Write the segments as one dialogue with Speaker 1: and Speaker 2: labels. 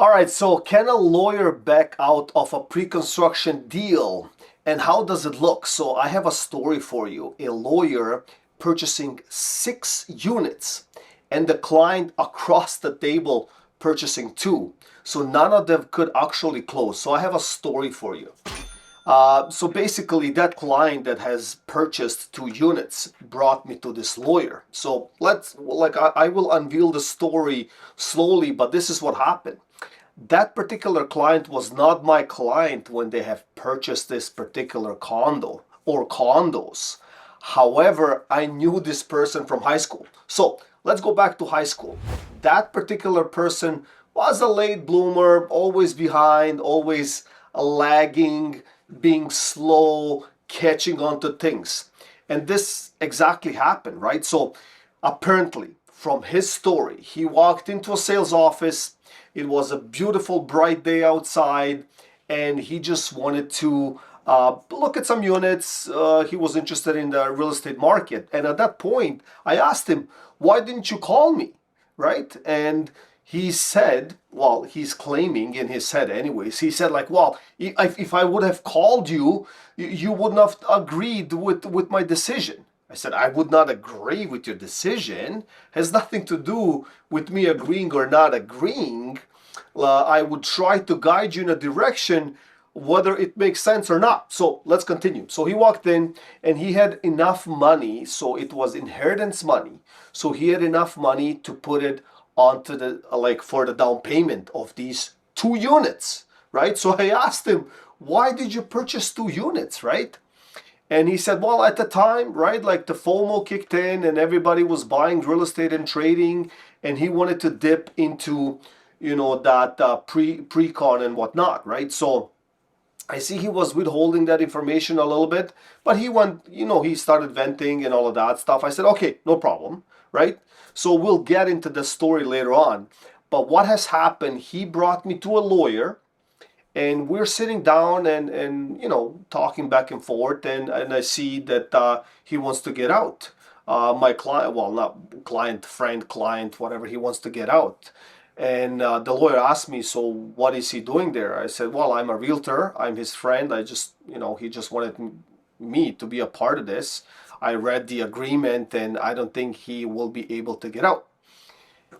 Speaker 1: All right, so can a lawyer back out of a pre-construction deal? And how does it look? So I have a story for you. A lawyer purchasing 6 units and the client across the table purchasing two. So none of them could actually close. So I have a story for you. So basically, that client that has purchased 2 units brought me to this lawyer. So I will unveil the story slowly, but this is what happened. That particular client was not my client when they have purchased this particular condo or condos. However, I knew this person from high school. So let's go back to high school. That particular person was a late bloomer, always behind, always lagging, being slow, catching on to things. And this exactly happened, right? So apparently, from his story, he walked into a sales office. It was a beautiful, bright day outside, and he just wanted to look at some units. He was interested in the real estate market. And at that point, I asked him, why didn't you call me? Right? And he said, well, he's claiming in his head anyways, he said like, well, if I would have called you, you wouldn't have agreed with my decision. I said, I would not agree with your decision. It has nothing to do with me agreeing or not agreeing. I would try to guide you in a direction whether it makes sense or not. So let's continue. So he walked in and he had enough money. So it was inheritance money. So he had enough money to put it onto the for the down payment of these 2 units, right? So I asked him, why did you purchase 2 units, right? And he said, well, at the time, right, like the FOMO kicked in and everybody was buying real estate and trading, and he wanted to dip into, that pre-con and whatnot, right? So I see he was withholding that information a little bit, but he went, he started venting and all of that stuff. I said, okay, no problem, right? So we'll get into the story later on. But what has happened, he brought me to a lawyer, and we're sitting down and talking back and forth, and I see that he wants to get out. My client, well, not client, friend, client, whatever, he wants to get out. And the lawyer asked me, so what is he doing there? I said, well, I'm a realtor. I'm his friend. I just, he just wanted me to be a part of this. I read the agreement and I don't think he will be able to get out.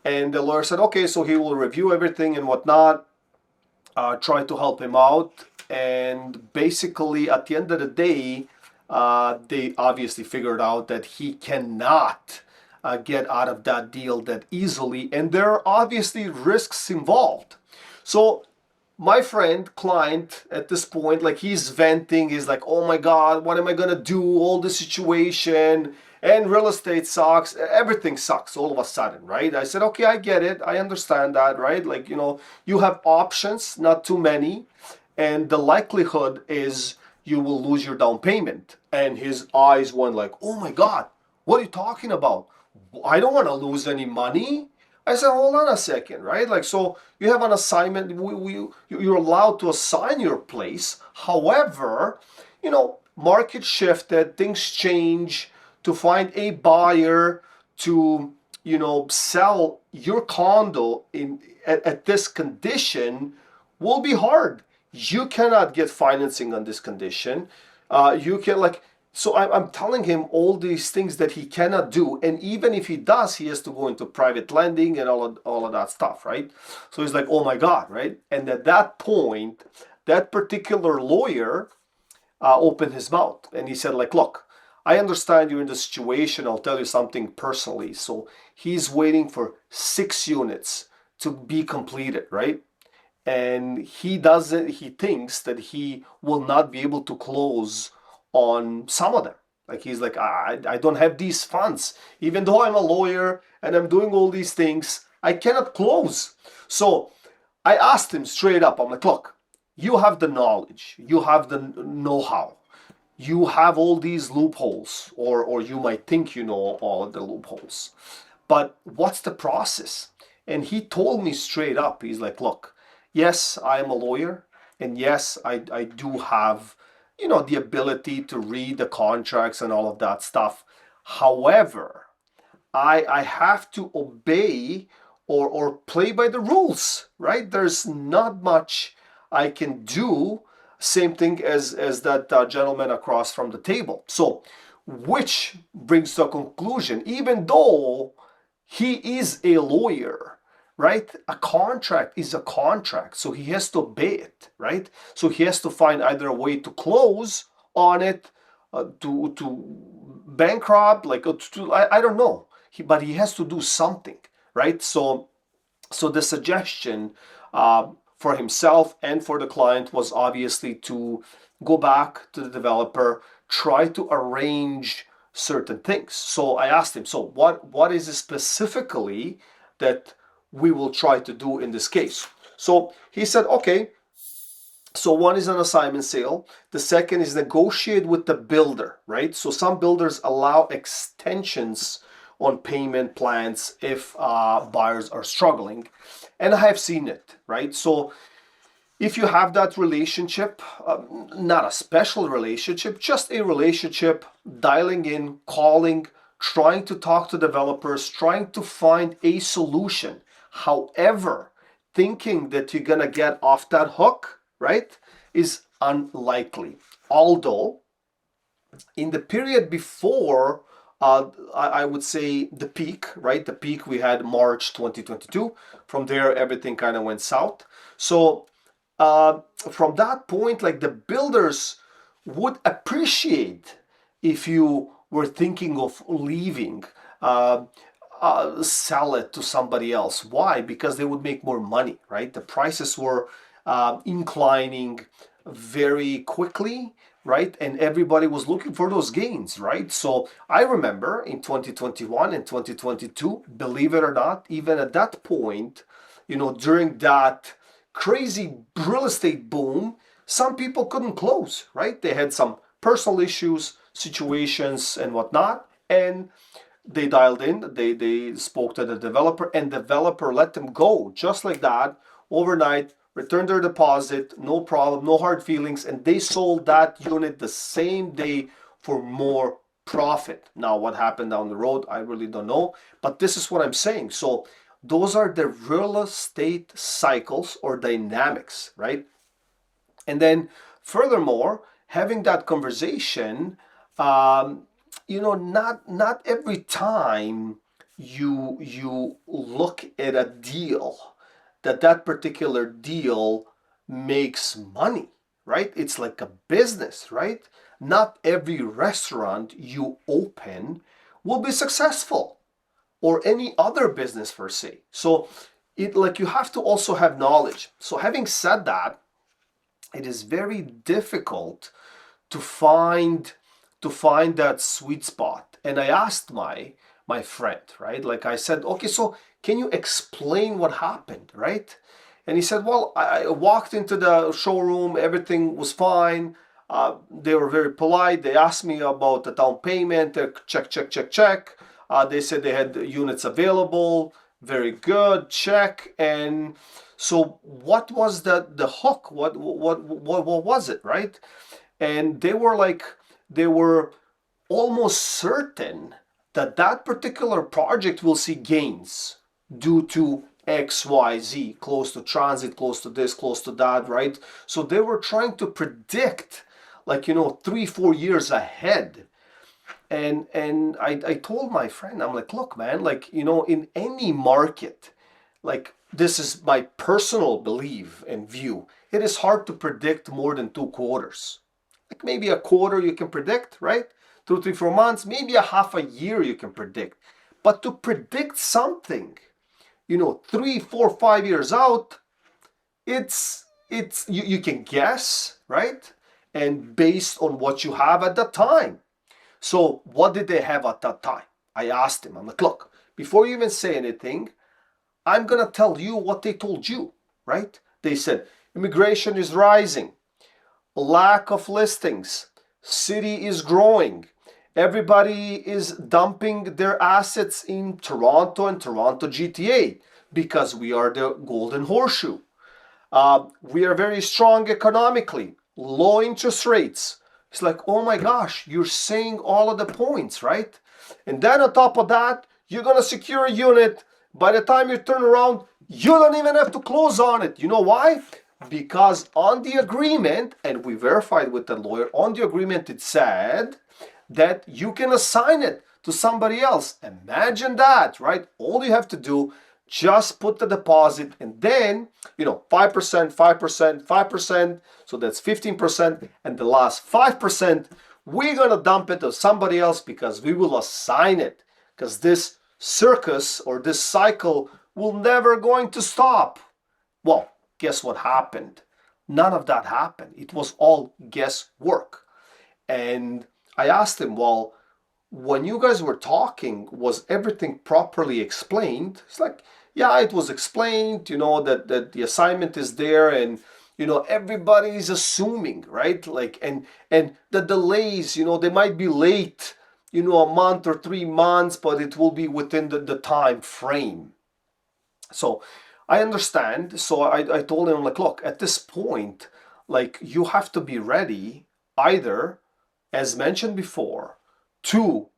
Speaker 1: And the lawyer said, okay, so he will review everything and whatnot, try to help him out. And basically, at the end of the day, they obviously figured out that he cannot get out of that deal that easily, and there are obviously risks involved. So my friend client at this point, like, he's venting, he's like, oh my god, what am I gonna do, all the situation, and real estate sucks, everything sucks all of a sudden, right? I said, okay, I get it, I understand that, right? Like, you have options, not too many, and the likelihood is you will lose your down payment. And his eyes went like, oh my god, what are you talking about? I don't want to lose any money. I said, hold on a second, right? Like, so you have an assignment. You're allowed to assign your place. However, market shifted, things change. To find a buyer to, sell your condo at this condition will be hard. You cannot get financing on this condition. You can so I'm telling him all these things that he cannot do, and even if he does, he has to go into private lending and all of that stuff, right? So he's like, oh my god, right? And at that point, that particular lawyer opened his mouth and he said, like, look, I understand you're in the situation. I'll tell you something personally. So he's waiting for 6 units to be completed, right? And he thinks that he will not be able to close on some of them. Like, he's like, I don't have these funds. Even though I'm a lawyer and I'm doing all these things, I cannot close. So I asked him straight up, I'm like, look, you have the knowledge, you have the know-how, you have all these loopholes, or you might think you know all of the loopholes. But what's the process? And he told me straight up, he's like, look, yes, I am a lawyer, and yes, I do have, the ability to read the contracts and all of that stuff. However, I have to obey or play by the rules, right? There's not much I can do. Same thing as that gentleman across from the table. So, which brings to a conclusion, even though he is a lawyer, right? A contract is a contract, so he has to obey it, right? So he has to find either a way to close on it, to bankrupt, like I don't know, but he has to do something, right? So the suggestion for himself and for the client was obviously to go back to the developer, try to arrange certain things. So I asked him, so what is it specifically that we will try to do in this case? So he said, okay, so one is an assignment sale. The second is negotiate with the builder, right? So some builders allow extensions on payment plans if buyers are struggling. And I have seen it, right? So if you have that relationship, not a special relationship, just a relationship, dialing in, calling, trying to talk to developers, trying to find a solution. However, thinking that you're gonna get off that hook, right, is unlikely. Although, in the period before, I would say the peak, right? The peak we had March 2022. From there, everything kind of went south. So from that point, like the builders would appreciate if you were thinking of leaving, sell it to somebody else. Why? Because they would make more money, right? The prices were inclining very quickly, right? And everybody was looking for those gains, right? So I remember in 2021 and 2022, believe it or not, even at that point, during that crazy real estate boom, some people couldn't close, right? They had some personal issues, situations, and whatnot, and they dialed in, they spoke to the developer, and developer let them go just like that overnight, returned their deposit, no problem, no hard feelings, and they sold that unit the same day for more profit. Now, what happened down the road, I really don't know, but this is what I'm saying. So those are the real estate cycles or dynamics, right? And then furthermore, having that conversation, not every time you look at a deal, that particular deal makes money, right? It's like a business, right? Not every restaurant you open will be successful, or any other business per se. So you have to also have knowledge. So having said that, it is very difficult to find that sweet spot. And I asked my friend, right? Like I said, okay, so can you explain what happened, right? And he said, well, I walked into the showroom, everything was fine. They were very polite. They asked me about the down payment. Check. They said they had units available. Very good. Check. And so, what was the hook? What was it, right? And they were almost certain that particular project will see gains due to X, Y, Z, close to transit, close to this, close to that, right? So they were trying to predict, 3-4 years ahead. And I told my friend, I'm like, look, man, in any market, this is my personal belief and view, it is hard to predict more than 2 quarters. Like maybe a quarter you can predict, right? 2, 3, 4 months, maybe a half a year you can predict. But to predict something, 3, 4, 5 years out, it's you can guess, right? And based on what you have at that time. So what did they have at that time? I asked him, I'm like, look, before you even say anything, I'm gonna tell you what they told you, right? They said immigration is rising, lack of listings, city is growing, everybody is dumping their assets in Toronto and Toronto GTA because we are the golden horseshoe. We are very strong economically, low interest rates. It's like, oh my gosh, you're saying all of the points, right? And then on top of that, you're gonna secure a unit By the time you turn around, you don't even have to close on it. You know why? Because on the agreement, and we verified with the lawyer, on the agreement it said that you can assign it to somebody else. Imagine that, right? All you have to do, just put the deposit, and then 5%, 5%, 5%, so that's 15%, and the last 5% we're gonna dump it to somebody else because we will assign it, because this circus or this cycle will never going to stop. Well, guess what happened? None of that happened. It was all guesswork. And I asked him, well, when you guys were talking, was everything properly explained? It's like, yeah, it was explained, that the assignment is there, and everybody's assuming, right? Like, and the delays, they might be late, a month or 3 months, but it will be within the time frame. So I understand. So I told him, like, look, at this point, like, you have to be ready either, as mentioned before, to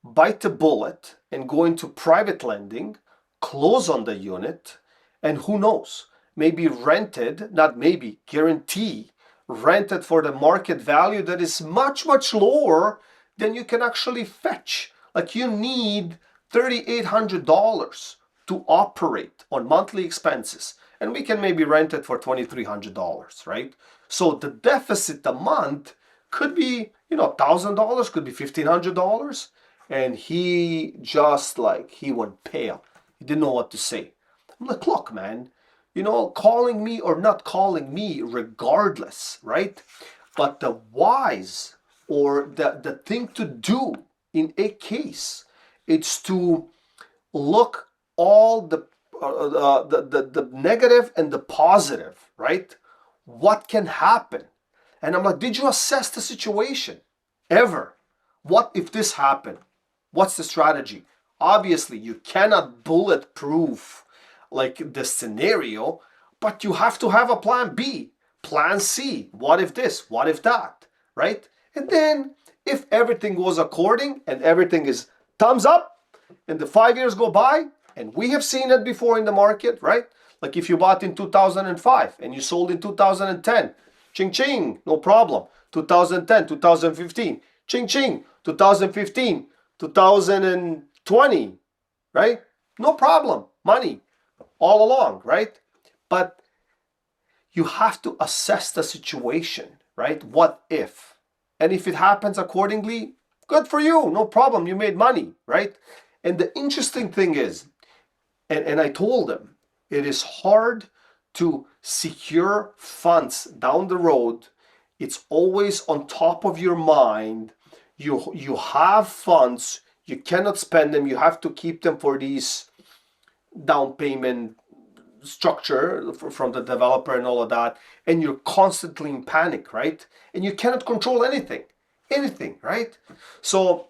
Speaker 1: bite the bullet and go into private lending, close on the unit, and who knows, maybe rented, not maybe, guarantee, rented for the market value that is much, much lower than you can actually fetch. Like, you need $3,800 to operate on monthly expenses, and we can maybe rent it for $2,300, right? So the deficit a month could be, $1,000, could be $1,500. And he just, like, he went pale. He didn't know what to say. I'm like, look, man, calling me or not calling me, regardless, right? But the wise, or the thing to do in a case, it's to look all the negative and the positive, right? What can happen? And I'm like, did you assess the situation ever? What if this happened? What's the strategy? Obviously, you cannot bulletproof like the scenario, but you have to have a plan B, plan C. What if this? What if that? Right? And then if everything goes according and everything is thumbs up, and the 5 years go by, and we have seen it before in the market, right? Like, if you bought in 2005 and you sold in 2010, ching ching, no problem. 2010, 2015, ching ching, 2015, 2020, right? No problem. Money all along, right? But you have to assess the situation, right? What if? And if it happens accordingly, good for you. No problem. You made money, right? And the interesting thing is, and I told them, it is hard to secure funds down the road. It's always on top of your mind. You have funds, you cannot spend them, you have to keep them for these down payment structure from the developer and all of that, and you're constantly in panic, right? And you cannot control anything, right? So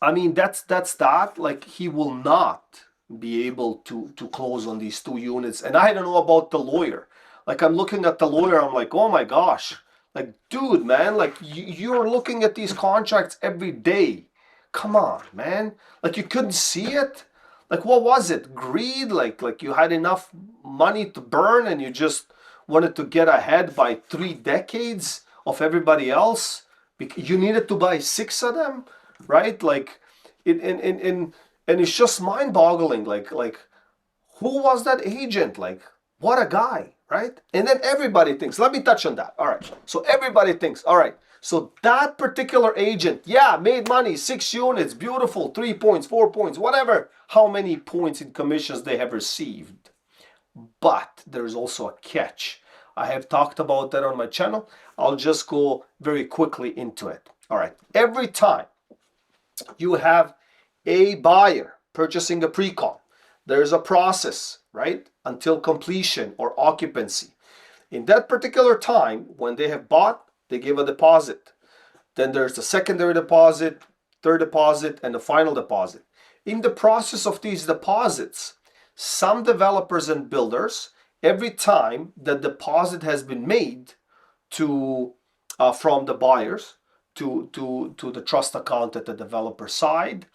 Speaker 1: I mean, that's that. Like, he will not be able to close on these 2 units. And I don't know about the lawyer. Like, I'm looking at the lawyer, I'm like, oh my gosh. Like, dude, man, like, you're looking at these contracts every day. Come on, man. Like, you couldn't see it? Like, what was it? Greed? Like you had enough money to burn and you just wanted to get ahead by 3 decades of everybody else? Because you needed to buy 6 of them, right? Like, and it's just mind-boggling. Like, who was that agent? Like, what a guy, right? And then everybody thinks, let me touch on that. All right. So everybody thinks, all right, so that particular agent, yeah, made money, 6 units, beautiful, 3 points, 4 points, whatever, how many points in commissions they have received. But there's also a catch. I have talked about that on my channel. I'll just go very quickly into it. All right. Every time you have a buyer purchasing a pre-con, there's a process, right, until completion or occupancy. In that particular time, when they have bought, they give a deposit. Then there's the secondary deposit, third deposit, and the final deposit. In the process of these deposits, some developers and builders, every time the deposit has been made to from the buyers to the trust account at the developer side,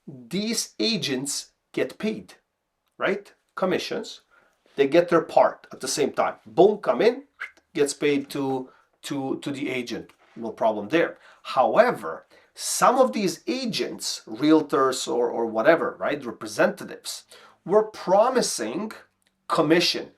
Speaker 1: these agents get paid. right? Commissions. They get their part at the same time. Boom, come in, gets paid to the agent. No problem there. However, some of these agents, realtors or whatever, right, representatives, were promising commission,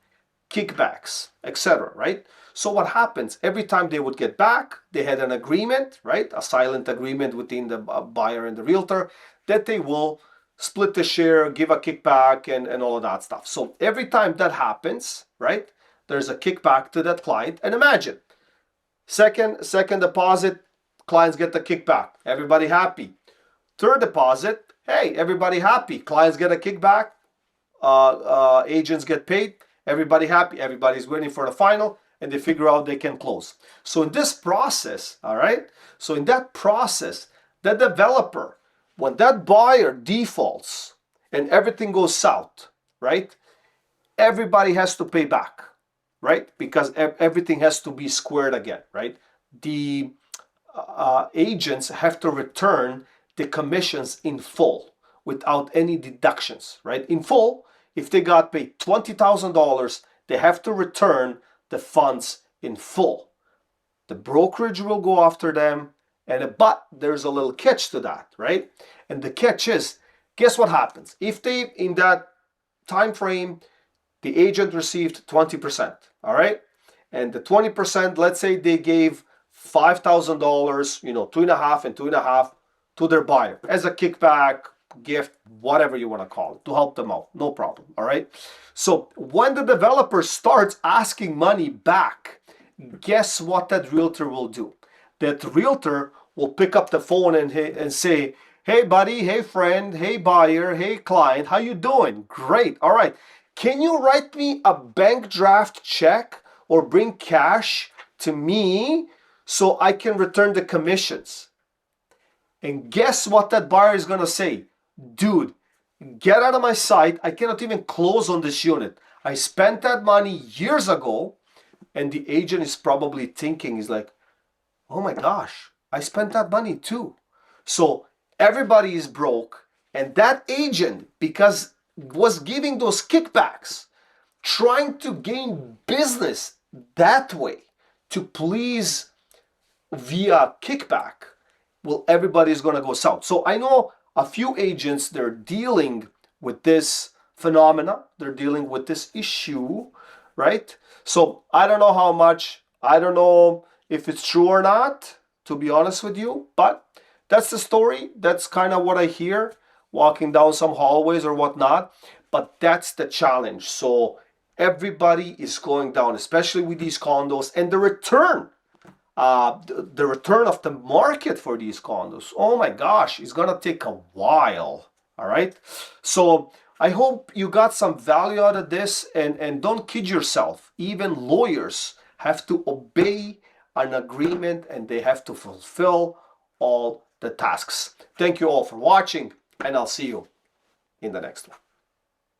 Speaker 1: kickbacks, etc., right? So what happens? Every time they would get back, they had an agreement, right? A silent agreement within the buyer and the realtor that they will split the share, give a kickback, and all of that stuff. So every time that happens, right, there's a kickback to that client. And imagine, second deposit, clients get the kickback. Everybody happy. Third deposit, hey, everybody happy. Clients get a kickback. Agents get paid. Everybody happy. Everybody's waiting for the final, and they figure out they can close. So in this process, all right, so in that process, the developer, when that buyer defaults and everything goes south, right, everybody has to pay back, right, because everything has to be squared again, right? The agents have to return the commissions in full without any deductions, right? In full, if they got paid $20,000, they have to return the funds in full. The brokerage will go after them, but there's a little catch to that, right? And the catch is, guess what happens? If they, in that time frame, the agent received 20%, all right? And the 20%, let's say they gave $5,000, 2.5 and 2.5 to their buyer as a kickback, gift, whatever you want to call it, to help them out. No problem, all right? So when the developer starts asking money back, guess what that realtor will do? That realtor will pick up the phone and say, hey buddy, hey friend, hey buyer, hey client, how you doing? Great, all right. Can you write me a bank draft check or bring cash to me so I can return the commissions? And guess what that buyer is going to say? Dude, get out of my sight. I cannot even close on this unit. I spent that money years ago. And the agent is probably thinking, is like, oh my gosh, I spent that money too. So everybody is broke. And that agent, because was giving those kickbacks, trying to gain business that way to please via kickback, well, everybody's going to go south. So I know a few agents, they're dealing with this phenomena. They're dealing with this issue, right? So I don't know how much, I don't know if it's true or not, to be honest with you, but that's the story. That's kind of what I hear walking down some hallways or whatnot, but that's the challenge. So everybody is going down, especially with these condos, and the return of the market for these condos, oh my gosh, it's gonna take a while. All right, so I hope you got some value out of this, and don't kid yourself. Even lawyers have to obey an agreement and they have to fulfill all the tasks. Thank you all for watching, and I'll see you in the next one.